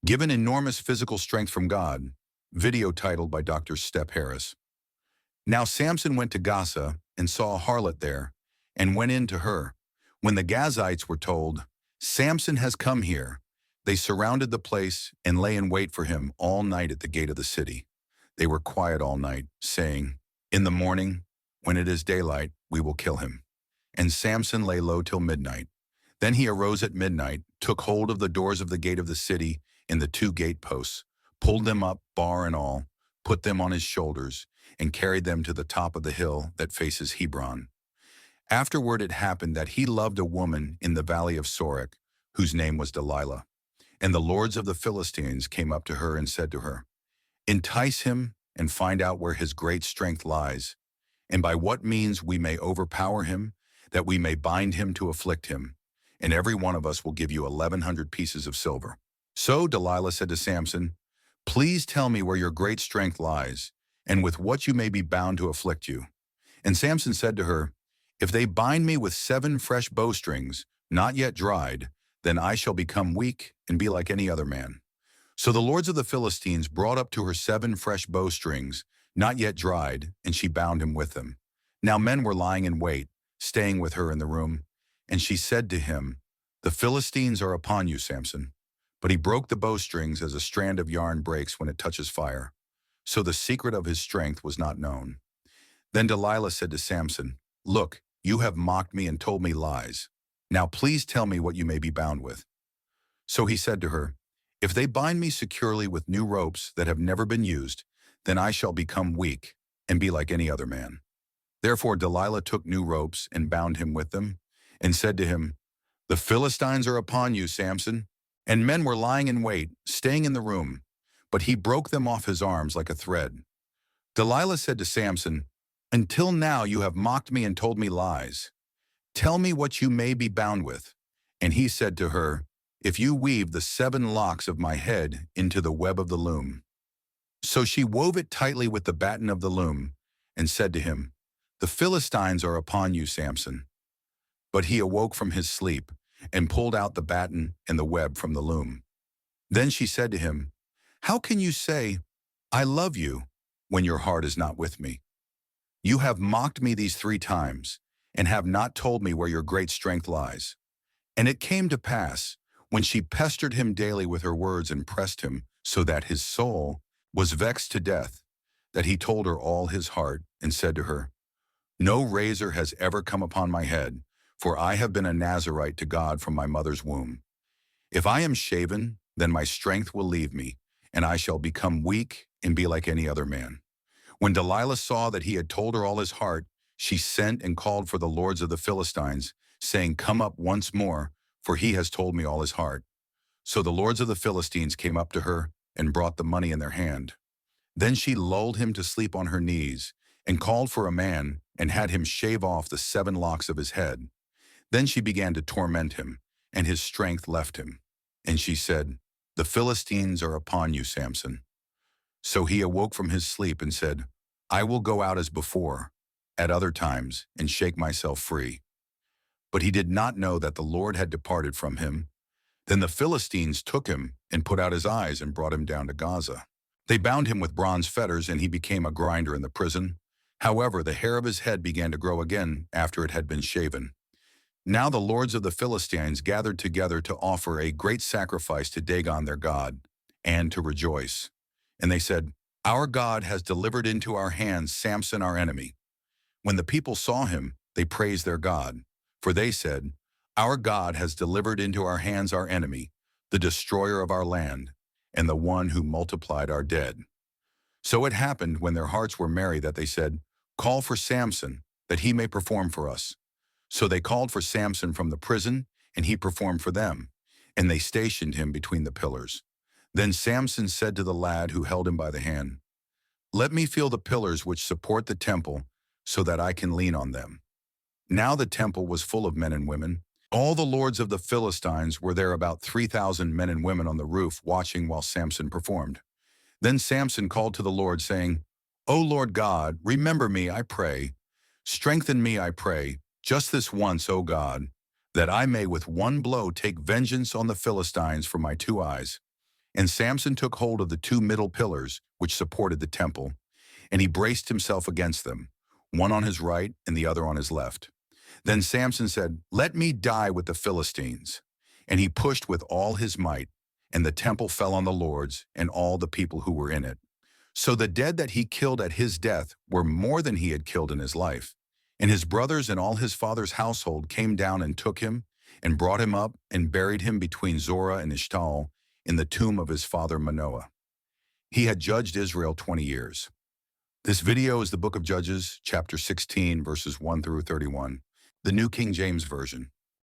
Given enormous physical strength from God. Video titled by Dr. Step Harris. Now Samson went to Gaza and saw a harlot there, and went in to her. When the Gazites were told, "Samson has come here," they surrounded the place and lay in wait for him all night at the gate of the city. They were quiet all night, saying, "In the morning, when it is daylight, we will kill him." And Samson lay low till midnight. Then he arose at midnight, took hold of the doors of the gate of the city and the two gateposts, pulled them up, bar and all, put them on his shoulders, and carried them to the top of the hill that faces Hebron. Afterward it happened that he loved a woman in the valley of Sorek, whose name was Delilah. And the lords of the Philistines came up to her and said to her, "Entice him and find out where his great strength lies, and by what means we may overpower him, that we may bind him to afflict him. And every one of us will give you 1,100 pieces of silver." So Delilah said to Samson, "Please tell me where your great strength lies, and with what you may be bound to afflict you." And Samson said to her, "If they bind me with 7 fresh bowstrings, not yet dried, then I shall become weak and be like any other man." So the lords of the Philistines brought up to her 7 fresh bowstrings, not yet dried, and she bound him with them. Now men were lying in wait, staying with her in the room. And she said to him, "The Philistines are upon you, Samson." But he broke the bowstrings as a strand of yarn breaks when it touches fire. So the secret of his strength was not known. Then Delilah said to Samson, "Look, you have mocked me and told me lies. Now please tell me what you may be bound with." So he said to her, "If they bind me securely with new ropes that have never been used, then I shall become weak and be like any other man." Therefore Delilah took new ropes and bound him with them, and said to him, "The Philistines are upon you, Samson." And men were lying in wait, staying in the room, but he broke them off his arms like a thread. Delilah said to Samson, "Until now you have mocked me and told me lies. Tell me what you may be bound with." And he said to her, "If you weave the 7 locks of my head into the web of the loom." So she wove it tightly with the batten of the loom, and said to him, "The Philistines are upon you, Samson." But he awoke from his sleep, and pulled out the batten and the web from the loom. Then she said to him, "How can you say, 'I love you,' when your heart is not with me? You have mocked me these 3 times, and have not told me where your great strength lies." And it came to pass, when she pestered him daily with her words and pressed him, so that his soul was vexed to death, that he told her all his heart, and said to her, "No razor has ever come upon my head, for I have been a Nazirite to God from my mother's womb. If I am shaven, then my strength will leave me, and I shall become weak and be like any other man." When Delilah saw that he had told her all his heart, she sent and called for the lords of the Philistines, saying, "Come up once more, for he has told me all his heart." So the lords of the Philistines came up to her and brought the money in their hand. Then she lulled him to sleep on her knees, and called for a man, and had him shave off the 7 locks of his head. Then she began to torment him, and his strength left him. And she said, "The Philistines are upon you, Samson." So he awoke from his sleep and said, "I will go out as before, at other times, and shake myself free." But he did not know that the Lord had departed from him. Then the Philistines took him and put out his eyes and brought him down to Gaza. They bound him with bronze fetters, and he became a grinder in the prison. However, the hair of his head began to grow again after it had been shaven. Now the lords of the Philistines gathered together to offer a great sacrifice to Dagon their god, and to rejoice. And they said, "Our God has delivered into our hands Samson our enemy." When the people saw him, they praised their God. For they said, "Our God has delivered into our hands our enemy, the destroyer of our land, and the one who multiplied our dead." So it happened when their hearts were merry that they said, "Call for Samson, that he may perform for us." So they called for Samson from the prison, and he performed for them, and they stationed him between the pillars. Then Samson said to the lad who held him by the hand, "Let me feel the pillars which support the temple, so that I can lean on them." Now the temple was full of men and women. All the lords of the Philistines were there, about 3,000 men and women on the roof, watching while Samson performed. Then Samson called to the Lord, saying, "O Lord God, remember me, I pray. Strengthen me, I pray, just this once, O God, that I may with one blow take vengeance on the Philistines for my 2 eyes." And Samson took hold of the two middle pillars which supported the temple, and he braced himself against them, one on his right and the other on his left. Then Samson said, "Let me die with the Philistines." And he pushed with all his might, and the temple fell on the lords and all the people who were in it. So the dead that he killed at his death were more than he had killed in his life. And his brothers and all his father's household came down and took him, and brought him up, and buried him between Zorah and Eshtaol in the tomb of his father Manoah. He had judged Israel 20 years. This video is the book of Judges, chapter 16, verses 1 through 31, the New King James Version.